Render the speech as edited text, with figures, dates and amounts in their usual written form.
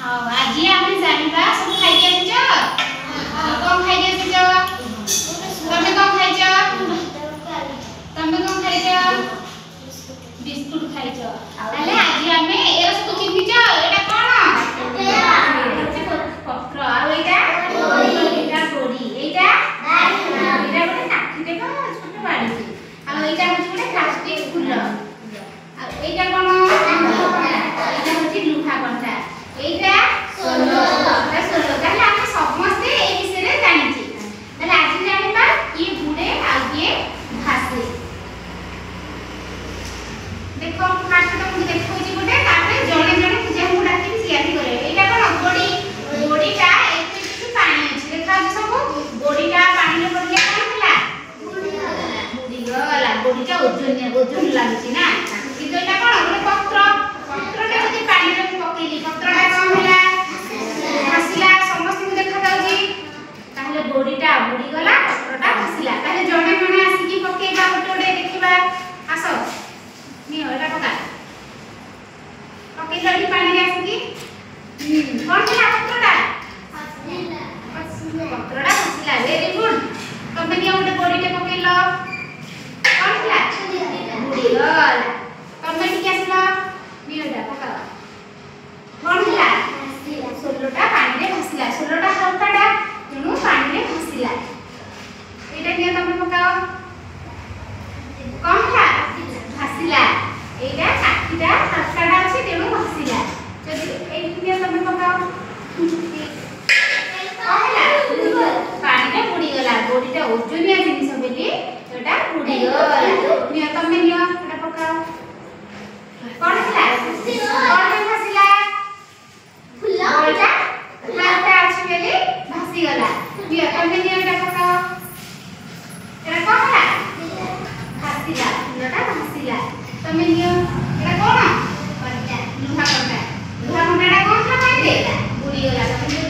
हाँ आज आम जाना सब खाई आसीच कौन खाई आसीच तमें कौन खाइच तमें कौन खाइच बिस्कुट खाइच ताले आज आमे एरा सब चिन्हिच एटा कोन पत्र आ एटा गोड़ी एटा गोटे काठी देखो छोट बाड़ी आ एटा होची गोटे प्लास्टिक फूल आ एटा कोन एटा होची लुहा कंठा एटा सोलो ताले हम समस्त ए विषय रे जानिछि ताले आज जानिबा ये बुडे आ ये भासे देखो फास्ट तो मुझे देखो जी गोटे तापरे जणे जणे पूजा को डाकिन सियाती करे एटा कोन गोड़ी गोड़ीटा एते किछि पानी अछि देखा सब गोड़ीटा पानी रे पड़ले कोन हला गोड़ीटा ओजन लागछि ना किंतु एटा कोन गोटे पत्रटा যদি पानी रे पकेली पत्रटा कोन हला भासिला समस्त को देखा जाउची ताहले गोड़ीटा बुडी गला पत्रटा भासिला ताहले जणे जणे आसी की पकेबा गोटे देखिबा आसो नी एटा पका पकेला दी पानी रे आसी की कोन हला पत्रटा पत्रटा भासिला वेरी गुड तमे निया गोटे गोड़ीटे पकेलो कोन हला बुडी गला तमे की आसला नी एटा पका कोन हला सोलोटा पानी रे भासिला सोलोटा हल्काटा तेणु पानी रे भासिला एटा निया तमे पकाओ कोन हला भासिला एटा काठीटा हल्काटा अछि तेणु भासिला जदि एई निया तमे पकाओ कोन हला पानी रे बुडी गला गोडीटा ओजनिया जिनिस बेली एटा बुडी गला निया तमे निया एटा पकाओ कोन हला कोन भासिला गोडीटा हल्का अछि बेली भासी गला निया तमे निया एटा पकाओ एटा कोन हला भासिला फुलटा भासिला तमे निया एटा कोन लुहा कंटा एटा कोन था पाइले बुडी गला तमे